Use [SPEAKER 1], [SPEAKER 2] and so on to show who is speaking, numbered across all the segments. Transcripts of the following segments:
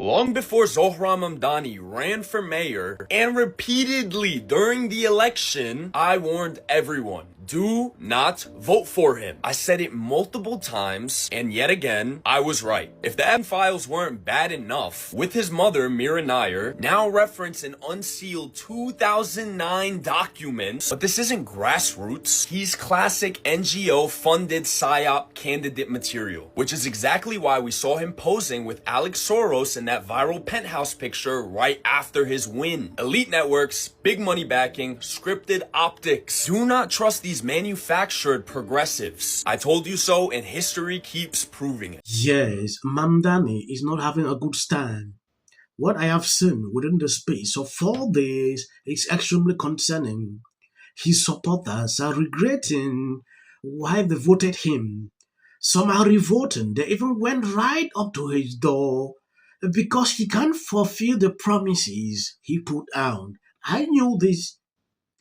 [SPEAKER 1] Long before Zohran Mamdani ran for mayor, and repeatedly during the election, I warned everyone, do not vote for him. I said it multiple times, and yet again, I was right. If the Epstein files weren't bad enough, with his mother, Mira Nair, now reference an unsealed 2009 document, but this isn't grassroots. He's classic NGO-funded PSYOP candidate material, which is exactly why we saw him posing with Alex Soros in that viral penthouse picture right after his win. Elite networks, big money backing, scripted optics. Do not trust these manufactured progressives. I told you so, and history keeps proving it.
[SPEAKER 2] Yes, Mamdani is not having a good stand. What I have seen within the space of 4 days is extremely concerning. His supporters are regretting why they voted him. Some are revolting. They even went right up to his door because he can't fulfill the promises he put out. I knew this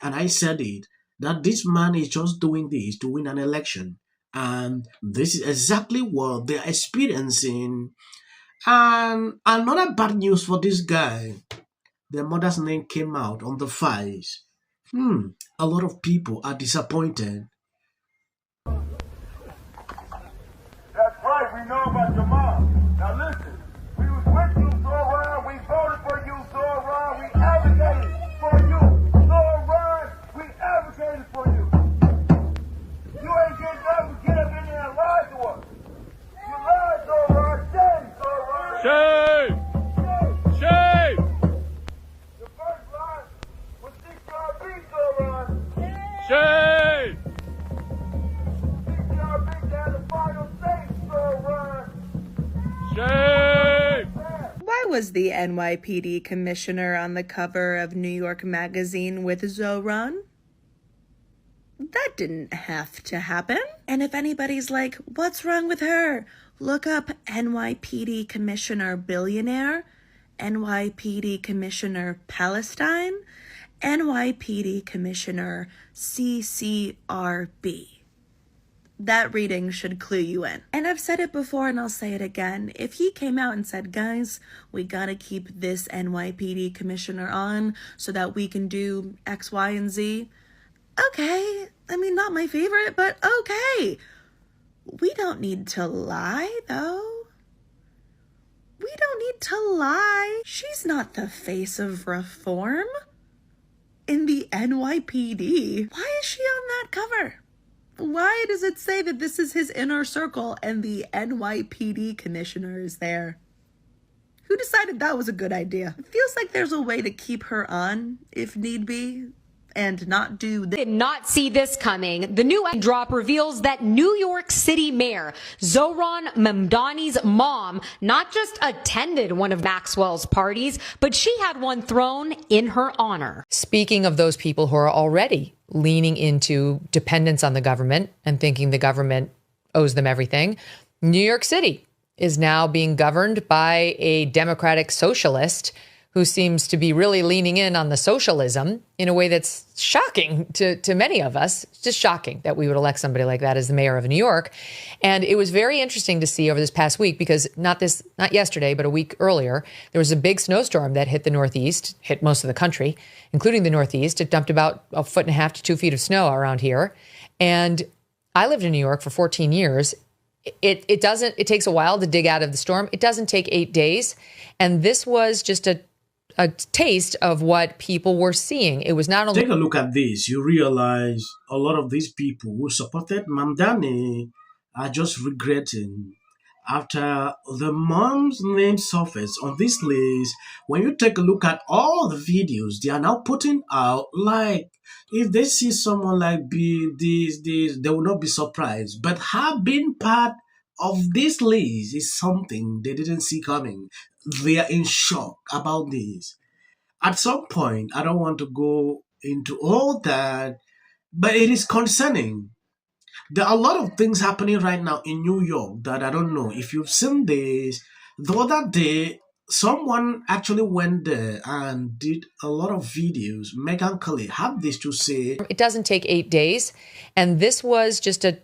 [SPEAKER 2] and I said it, that this man is just doing this to win an election. And this is exactly what they are experiencing. And another bad news for this guy, their mother's name came out on the files. A lot of people are disappointed.
[SPEAKER 3] That's right, we know about your mom. Now listen, we was with you, Zohran. We voted for you, Zohran. We advocated for you, Zohran. We advocated for you. You ain't getting up and get up in there and lie to us. You lied, Zohran. Shame, Zohran.
[SPEAKER 4] Shame! Shame!
[SPEAKER 3] The first lie was CCRB, Zohran.
[SPEAKER 4] Shame!
[SPEAKER 3] CCRB down the final stage, Zohran.
[SPEAKER 4] Shame!
[SPEAKER 5] Why was the NYPD commissioner on the cover of New York Magazine with Zohran? That didn't have to happen. And if anybody's like, what's wrong with her? Look up NYPD Commissioner Billionaire, NYPD Commissioner Palestine, NYPD Commissioner CCRB. That reading should clue you in. And I've said it before and I'll say it again. If he came out and said, guys, we gotta keep this NYPD commissioner on so that we can do X, Y, and Z. Okay. I mean, not my favorite, but okay. We don't need to lie, though. We don't need to lie. She's not the face of reform in the NYPD. Why is she on that cover? Why does it say that this is his inner circle and the NYPD commissioner is there? Who decided that was a good idea? It feels like there's a way to keep her on, if need be, and not do this.
[SPEAKER 6] Did not see this coming. The new drop reveals that New York City Mayor Zohran Mamdani's mom not just attended one of Maxwell's parties, but she had one thrown in her honor.
[SPEAKER 7] Speaking of those people who are already leaning into dependence on the government and thinking the government owes them everything, New York City is now being governed by a democratic socialist who seems to be really leaning in on the socialism in a way that's shocking to many of us. It's just shocking that we would elect somebody like that as the mayor of New York. And it was very interesting to see over this past week, because not yesterday, but a week earlier, there was a big snowstorm that hit the Northeast, hit most of the country, including the Northeast. It dumped about 1.5 to 2 feet of snow around here. And I lived in New York for 14 years. It takes a while to dig out of the storm. It doesn't take 8 days. And this was just a taste of what people were seeing. It was not only...
[SPEAKER 2] Take a look at this. You realize a lot of these people who supported Mamdani are just regretting after the mom's name surfaced on this list. When you take a look at all the videos they are now putting out, like if they see someone like this, they will not be surprised. But her being part of this list is something they didn't see coming. They are in shock about this. At some point, I don't want to go into all that, but it is concerning. There are a lot of things happening right now in New York that I don't know if you've seen this. The other day, someone actually went there and did a lot of videos. Megyn had this to say.
[SPEAKER 7] It doesn't take 8 days. And this was just a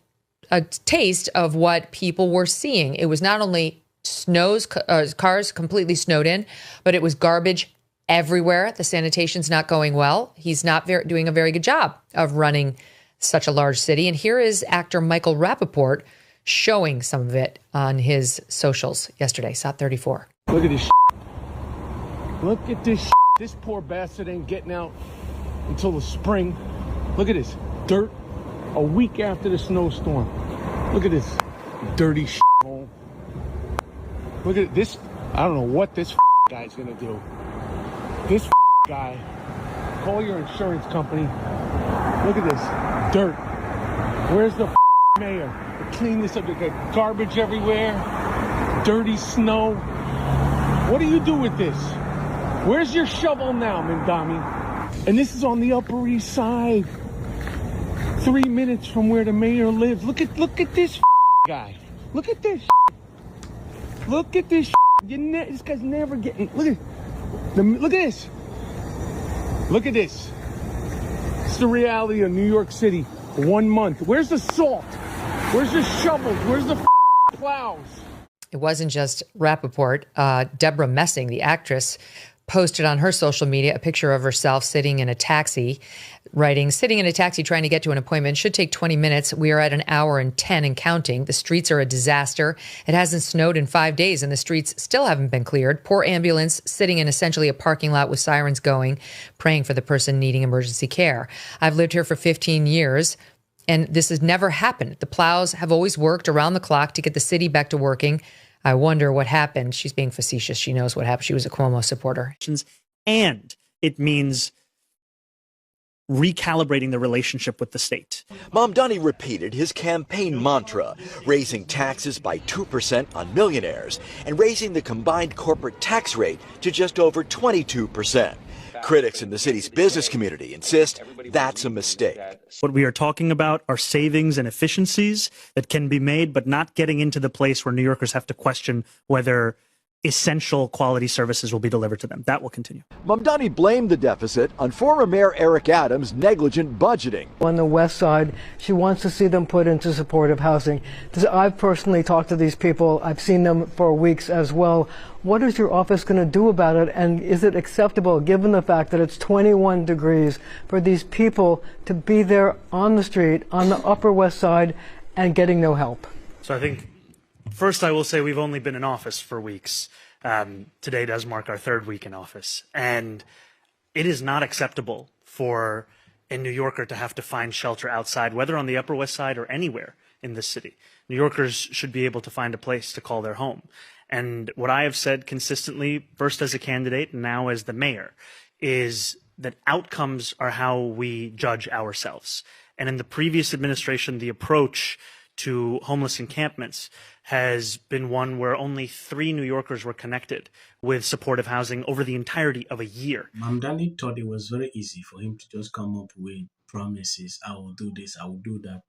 [SPEAKER 7] taste of what people were seeing. It was not only cars completely snowed in, but it was garbage everywhere. The sanitation's not going well. He's not doing a very good job of running such a large city. And here is actor Michael Rappaport showing some of it on his socials yesterday. SOT 34.
[SPEAKER 8] Look at this. Look at this. This poor bastard ain't getting out until the spring. Look at this dirt a week after the snowstorm. Look at this dirty hole. Look at this. I don't know what this guy's gonna do. This guy, call your insurance company. Look at this dirt. Where's the mayor to clean this up? They got garbage everywhere, dirty snow. What do you do with this? Where's your shovel now, Mamdani? And this is on the Upper East Side, 3 minutes from where the mayor lives. Look at this guy. Look at this. Look at this. This guy's never getting. Look at this. Look at this. It's the reality of New York City. 1 month. Where's the salt? Where's the shovels? Where's the plows?
[SPEAKER 7] It wasn't just Rappaport. Deborah Messing, the actress, posted on her social media a picture of herself sitting in a taxi, writing, "Sitting in a taxi trying to get to an appointment should take 20 minutes. We are at an hour and 10 and counting. The streets are a disaster. It hasn't snowed in 5 days and the streets still haven't been cleared. Poor ambulance sitting in essentially a parking lot with sirens going, praying for the person needing emergency care. I've lived here for 15 years. And this has never happened. The plows have always worked around the clock to get the city back to working. I wonder what happened." She's being facetious. She knows what happened. She was a Cuomo supporter.
[SPEAKER 9] And it means recalibrating the relationship with the state.
[SPEAKER 10] Mamdani repeated his campaign mantra, raising taxes by 2% on millionaires and raising the combined corporate tax rate to just over 22%. Critics in the city's business community insist that's a mistake.
[SPEAKER 9] What we are talking about are savings and efficiencies that can be made, but not getting into the place where New Yorkers have to question whether essential quality services will be delivered to them. That will continue.
[SPEAKER 10] Mamdani blamed the deficit on former Mayor Eric Adams' negligent budgeting.
[SPEAKER 11] On the west side, she wants to see them put into supportive housing. I've personally talked to these people. I've seen them for weeks as well. What is your office going to do about it? And is it acceptable, given the fact that it's 21 degrees, for these people to be there on the street, on the Upper West Side, and getting no help?
[SPEAKER 9] So I think, first I will say we've only been in office for weeks. Today does mark our 3rd week in office. And it is not acceptable for a New Yorker to have to find shelter outside, whether on the Upper West Side or anywhere in this city. New Yorkers should be able to find a place to call their home. And what I have said consistently, first as a candidate and now as the mayor, is that outcomes are how we judge ourselves. And in the previous administration, the approach to homeless encampments has been one where only 3 New Yorkers were connected with supportive housing over the entirety of a year.
[SPEAKER 2] Mamdani thought it was very easy for him to just come up with promises. I will do this, I will do that,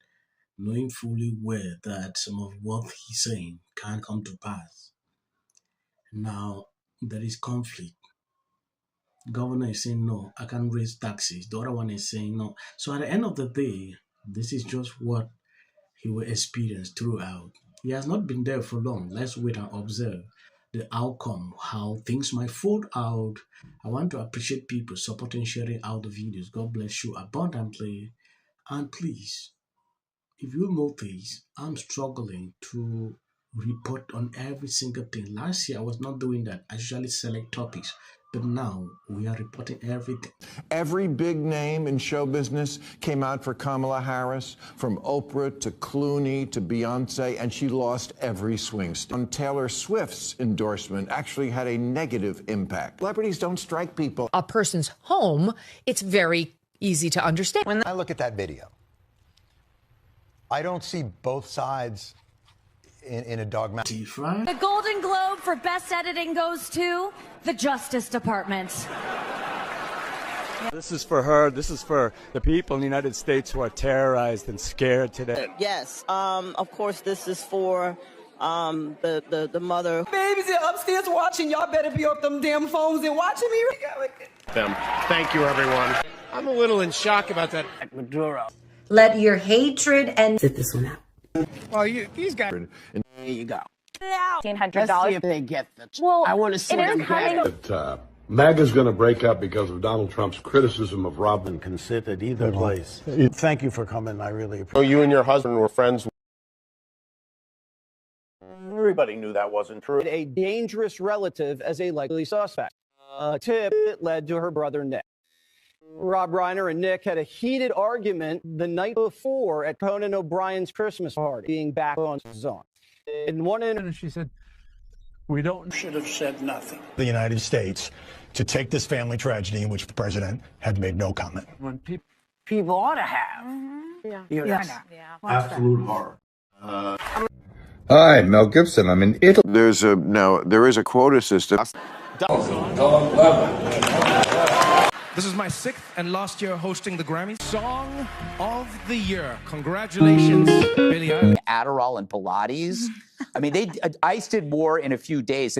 [SPEAKER 2] knowing fully well that some of what he's saying can't come to pass. Now, there is conflict. Governor is saying, no, I can't raise taxes. The other one is saying, no. So at the end of the day, this is just what he will experience throughout. He has not been there for long. Let's wait and observe the outcome, how things might fold out. I want to appreciate people supporting, sharing out the videos. God bless you abundantly. And please, if you notice, I'm struggling to report on every single thing. Last year, I was not doing that. I usually select topics. But now we are reporting everything.
[SPEAKER 12] Every big name in show business came out for Kamala Harris, from Oprah to Clooney to Beyonce, and she lost every swing state. On Taylor Swift's endorsement actually had a negative impact. Celebrities don't strike people.
[SPEAKER 7] A person's home, it's very easy to understand.
[SPEAKER 13] When I look at that video, I don't see both sides in a dogmatic.
[SPEAKER 14] The Golden Globe for Best Editing goes to the Justice Department.
[SPEAKER 15] This is for her. This is for the people in the United States who are terrorized and scared today.
[SPEAKER 16] Yes. Of course, this is for the mother.
[SPEAKER 17] Babies are upstairs watching. Y'all better be off them damn phones and watching me.
[SPEAKER 8] Thank you, everyone. I'm a little in shock about that Maduro.
[SPEAKER 18] Let your hatred and...
[SPEAKER 19] Sit this one out.
[SPEAKER 8] Well, these guys...
[SPEAKER 19] There you go.
[SPEAKER 18] $1,500.
[SPEAKER 19] Let's see if they get the.
[SPEAKER 18] Well,
[SPEAKER 19] I want to see
[SPEAKER 18] it is
[SPEAKER 19] them
[SPEAKER 18] coming.
[SPEAKER 19] get it.
[SPEAKER 20] MAGA's going to break up because of Donald Trump's criticism of Robin.
[SPEAKER 21] Can sit at either place. Thank you for coming. I really appreciate it.
[SPEAKER 20] So you and your husband were friends?
[SPEAKER 22] Everybody knew that wasn't true.
[SPEAKER 23] A dangerous relative as a likely suspect. A tip that led to her brother Nick. Rob Reiner and Nick had a heated argument the night before at Conan O'Brien's Christmas party, being back on Zohran. In one incident, she said,
[SPEAKER 19] We should have said nothing.
[SPEAKER 24] The United States to take this family tragedy in which the president had made no comment.
[SPEAKER 19] When people ought to have.
[SPEAKER 18] Yeah.
[SPEAKER 2] Absolute horror.
[SPEAKER 25] Hi, Mel Gibson. I'm in Italy.
[SPEAKER 12] There is a quota system.
[SPEAKER 26] This is my 6th and last year hosting the Grammy Song of the Year. Congratulations, Billie Eilish.
[SPEAKER 27] Adderall and Pilates. I mean, ICE did more in a few days.